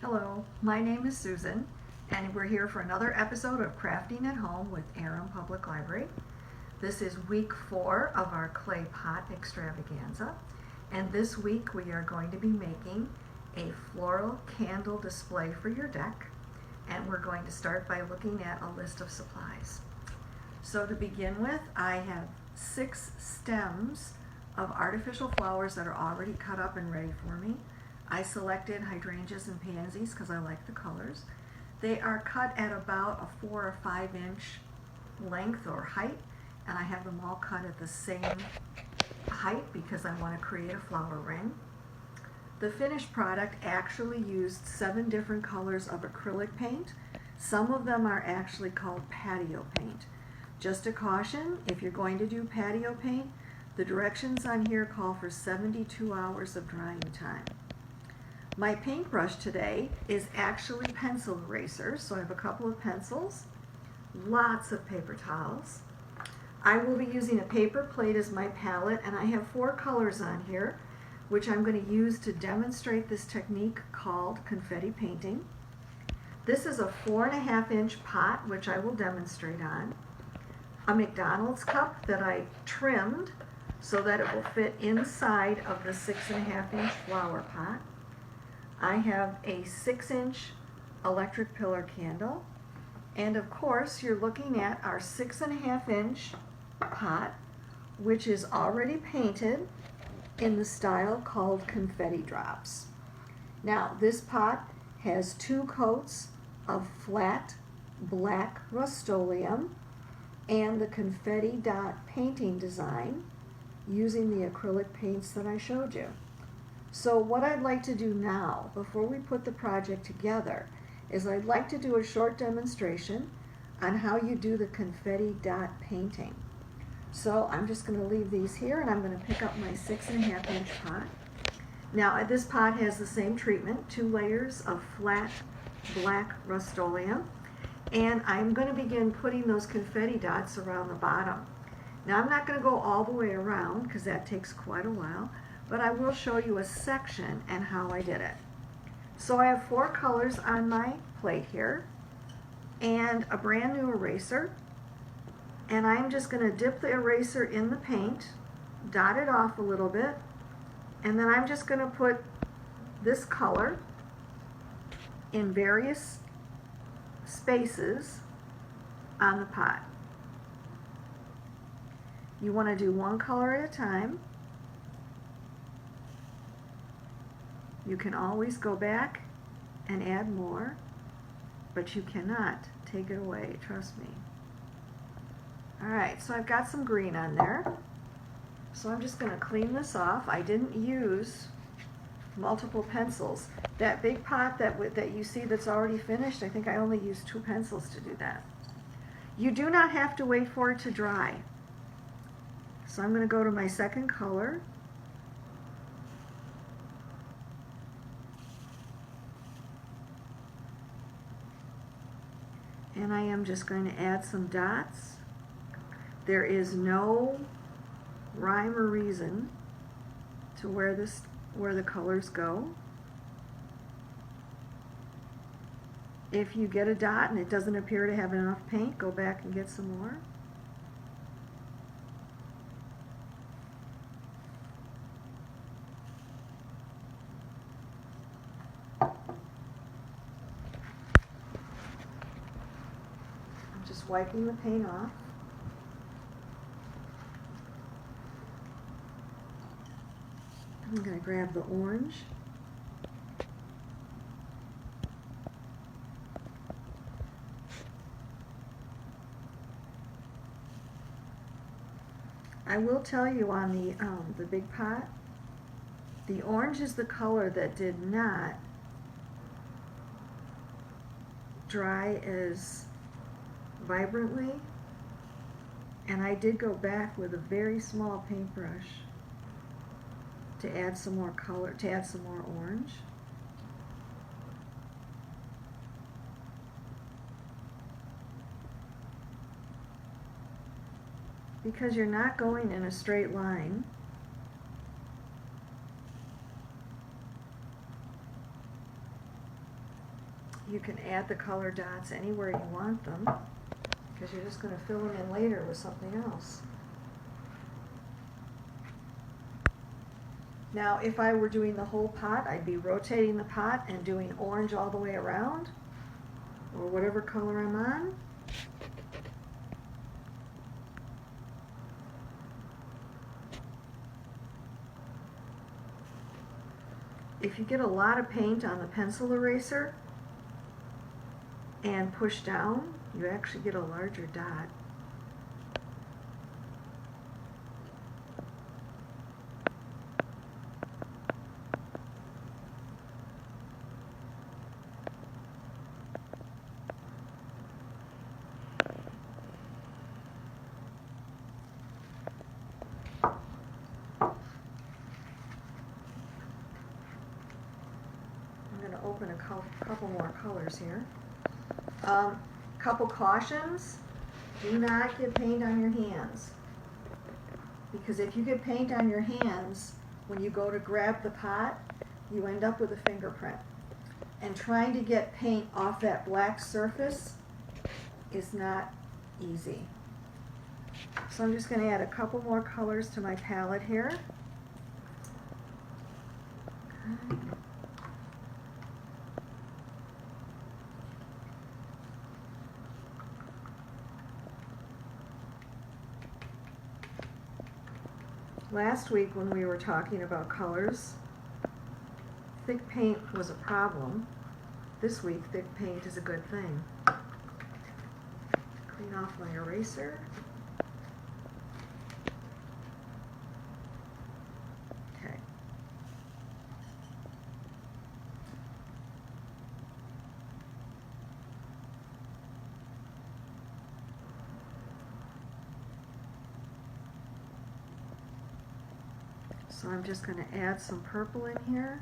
Hello, my name is Susan, and we're here for another episode of Crafting at Home with Aram Public Library. This is week 4 of our Clay Pot Extravaganza, and this week we are going to be making a floral candle display for your deck, and we're going to start by looking at a list of supplies. So to begin with, I have 6 stems of artificial flowers that are already cut up and ready for me. I selected hydrangeas and pansies because I like the colors. They are cut at about a 4 or 5 inch length or height, and I have them all cut at the same height because I want to create a flower ring. The finished product actually used 7 different colors of acrylic paint. Some of them are actually called patio paint. Just a caution, if you're going to do patio paint, the directions on here call for 72 hours of drying time. My paintbrush today is actually pencil eraser, so I have a couple of pencils, lots of paper towels. I will be using a paper plate as my palette, and I have 4 colors on here, which I'm going to use to demonstrate this technique called confetti painting. This is a 4.5 inch pot, which I will demonstrate on. A McDonald's cup that I trimmed so that it will fit inside of the 6.5 inch flower pot. I have a 6 inch electric pillar candle, and of course you're looking at our 6.5 inch pot, which is already painted in the style called confetti drops. Now this pot has 2 coats of flat black Rust-Oleum and the confetti dot painting design using the acrylic paints that I showed you. So what I'd like to do now, before we put the project together, is I'd like to do a short demonstration on how you do the confetti dot painting. So I'm just going to leave these here, and I'm going to pick up my 6.5 inch pot. Now this pot has the same treatment, 2 layers of flat black Rust-Oleum, and I'm going to begin putting those confetti dots around the bottom. Now I'm not going to go all the way around because that takes quite a while, but I will show you a section and how I did it. So I have 4 colors on my plate here and a brand new eraser, and I'm just going to dip the eraser in the paint, dot it off a little bit, and then I'm just going to put this color in various spaces on the pot. You want to do 1 color at a time. You can always go back and add more, but you cannot take it away, trust me. Alright, so I've got some green on there. So I'm just going to clean this off. I didn't use multiple pencils. That big pot that you see that's already finished, I think I only used 2 pencils to do that. You do not have to wait for it to dry. So I'm going to go to my second color. And I am just going to add some dots. There is no rhyme or reason to where the colors go. If you get a dot and it doesn't appear to have enough paint, go back and get some more. Just wiping the paint off. I'm going to grab the orange. I will tell you on the big pot, the orange is the color that did not dry as vibrantly, and I did go back with a very small paintbrush to add some more color, to add some more orange. Because you're not going in a straight line, you can add the color dots anywhere you want them, because you're just going to fill them in later with something else. Now, if I were doing the whole pot, I'd be rotating the pot and doing orange all the way around, or whatever color I'm on. If you get a lot of paint on the pencil eraser and push down, you actually get a larger dot. Open a couple more colors here. Couple cautions: do not get paint on your hands, because if you get paint on your hands when you go to grab the pot, you end up with a fingerprint, and trying to get paint off that black surface is not easy. So I'm just going to add a couple more colors to my palette here. Okay. Last week when we were talking about colors, thick paint was a problem. This week, thick paint is a good thing. Clean off my eraser. Okay. So I'm just going to add some purple in here.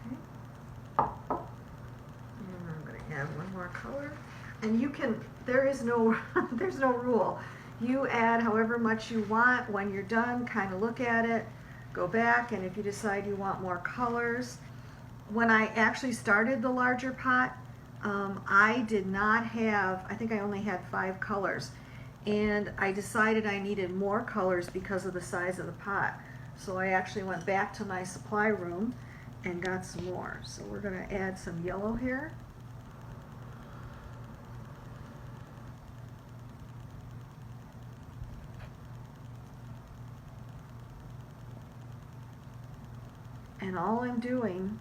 Okay. And I'm going to add one more color. And you can, there's no rule. You add however much you want. When you're done, kind of look at it, go back, and if you decide you want more colors. When I actually started the larger pot, I did not have, I think I only had 5 colors. And I decided I needed more colors because of the size of the pot. So I actually went back to my supply room and got some more. So we're going to add some yellow here. And all I'm doing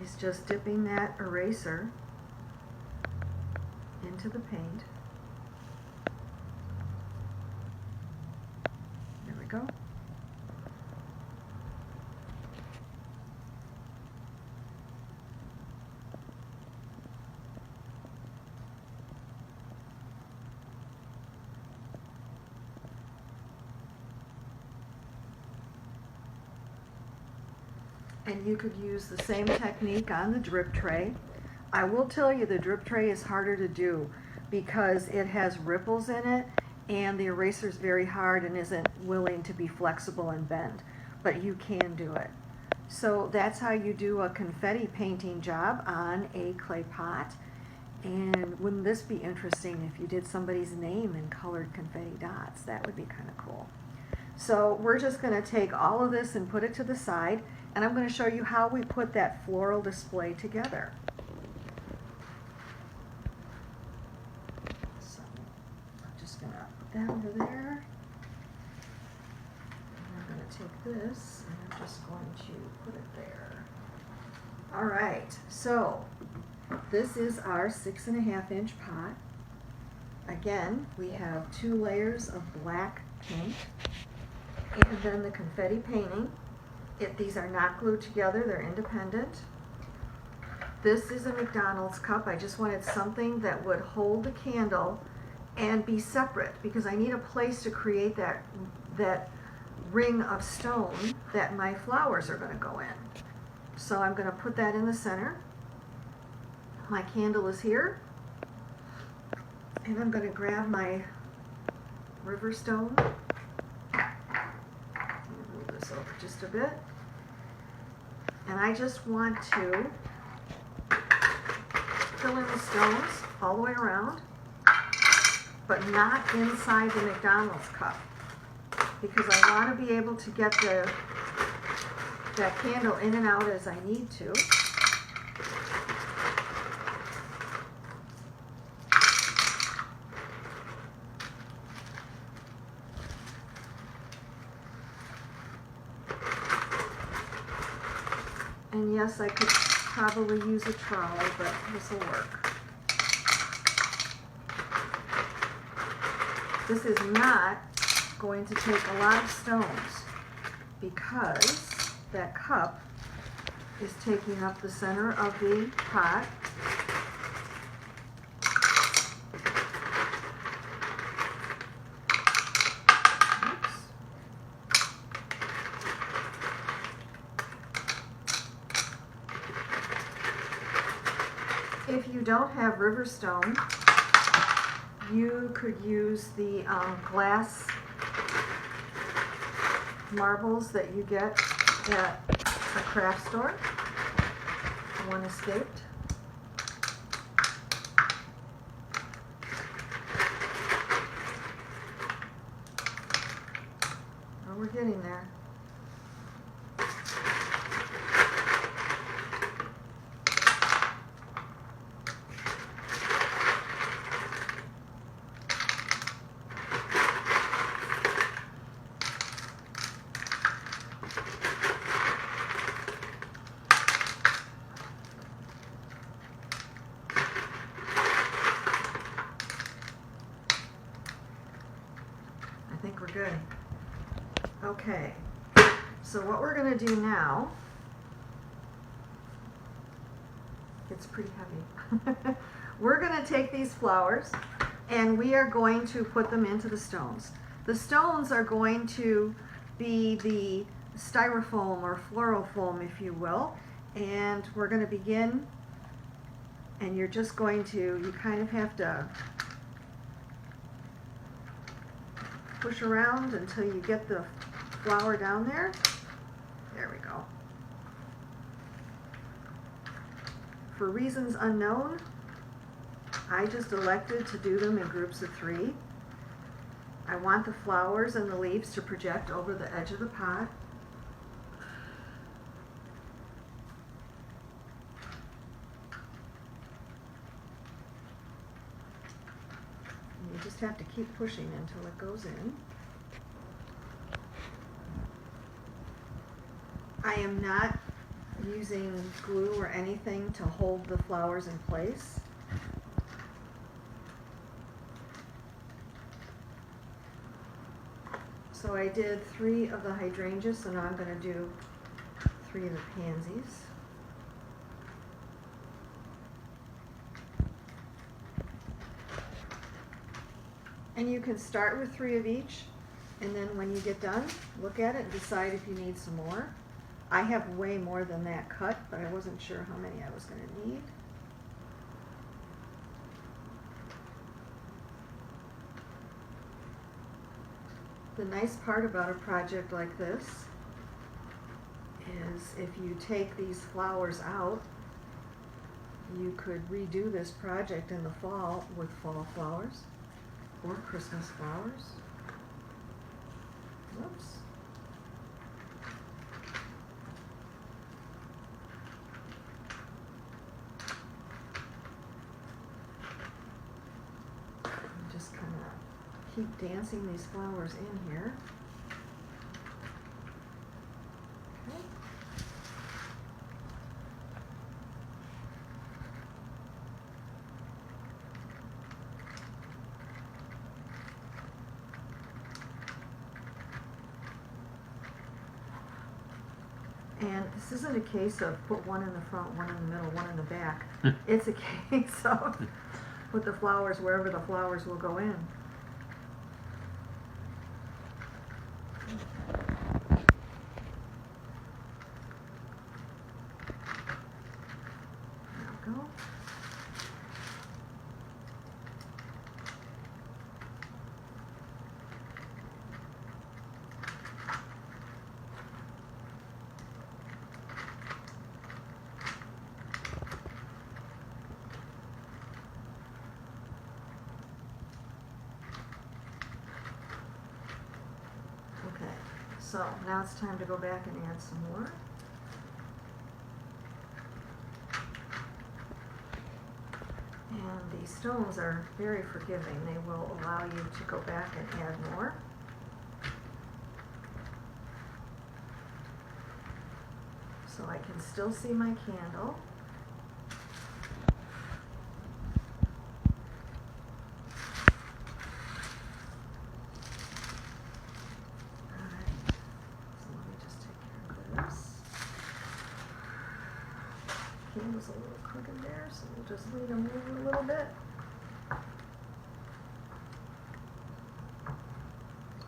is just dipping that eraser into the paint. There we go. And you could use the same technique on the drip tray. I will tell you the drip tray is harder to do because it has ripples in it and the eraser is very hard and isn't willing to be flexible and bend, but you can do it. So that's how you do a confetti painting job on a clay pot. And wouldn't this be interesting if you did somebody's name in colored confetti dots? That would be kind of cool. So we're just going to take all of this and put it to the side, and I'm going to show you how we put that floral display together. So I'm just going to put that over there. And I'm going to take this and I'm just going to put it there. All right, so this is our 6.5 inch pot. Again, we have 2 layers of black paint and then the confetti painting. These are not glued together, they're independent. This is a McDonald's cup. I just wanted something that would hold the candle and be separate because I need a place to create that ring of stone that my flowers are going to go in. So I'm going to put that in the center. My candle is here. And I'm going to grab my river stone. Move this over just a bit. And I just want to fill in the stones all the way around, but not inside the McDonald's cup, because I want to be able to get that candle in and out as I need to. And yes, I could probably use a trolley, but this will work. This is not going to take a lot of stones because that cup is taking up the center of the pot. If you don't have river stone, you could use the glass marbles that you get at a craft store. One escaped. Oh, we're getting there. I think we're good. Okay, so what we're going to do now, it's pretty heavy. We're going to take these flowers and we are going to put them into the stones. The stones are going to be the styrofoam or floral foam, if you will, and we're going to begin, and you're just going to, you kind of have to push around until you get the flower down there. There we go. For reasons unknown, I just elected to do them in groups of 3. I want the flowers and the leaves to project over the edge of the pot. And you just have to keep pushing until it goes in. I am not using glue or anything to hold the flowers in place. So I did 3 of the hydrangeas, so now I'm going to do 3 of the pansies. And you can start with 3 of each, and then when you get done, look at it and decide if you need some more. I have way more than that cut, but I wasn't sure how many I was going to need. The nice part about a project like this is if you take these flowers out, you could redo this project in the fall with fall flowers or Christmas flowers. Whoops. Just kind of keep dancing these flowers in here. Okay. And this isn't a case of put one in the front, one in the middle, one in the back. It's a case of put the flowers wherever the flowers will go in. So now it's time to go back and add some more. And these stones are very forgiving. They will allow you to go back and add more. So I can still see my candle. Alright, so let me just take care of this. Candle's a little crooked there, so we'll just leave them moving a little bit.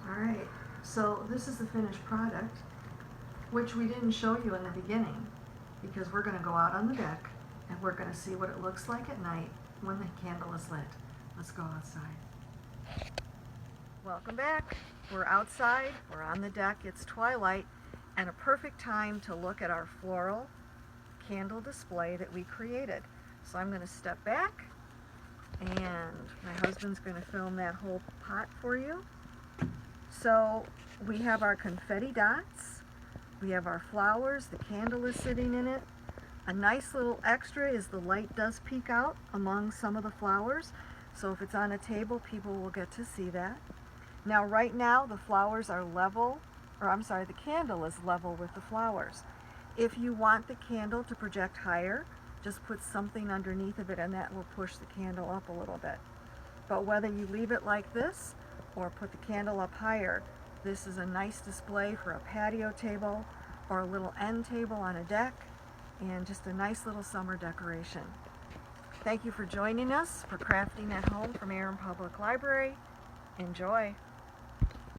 Alright, so this is the finished product, which we didn't show you in the beginning because we're going to go out on the deck and we're going to see what it looks like at night when the candle is lit. Let's go outside. Welcome back. We're outside, we're on the deck, it's twilight, and a perfect time to look at our floral candle display that we created. So I'm going to step back and my husband's going to film that whole pot for you. So we have our confetti dots, we have our flowers, the candle is sitting in it. A nice little extra is the light does peek out among some of the flowers, so if it's on a table, people will get to see that. Now right now the flowers are level, or I'm sorry, the candle is level with the flowers. If you want the candle to project higher, just put something underneath of it and that will push the candle up a little bit. But whether you leave it like this or put the candle up higher, this is a nice display for a patio table or a little end table on a deck, and just a nice little summer decoration. Thank you for joining us for Crafting at Home from Aaron Public Library. Enjoy!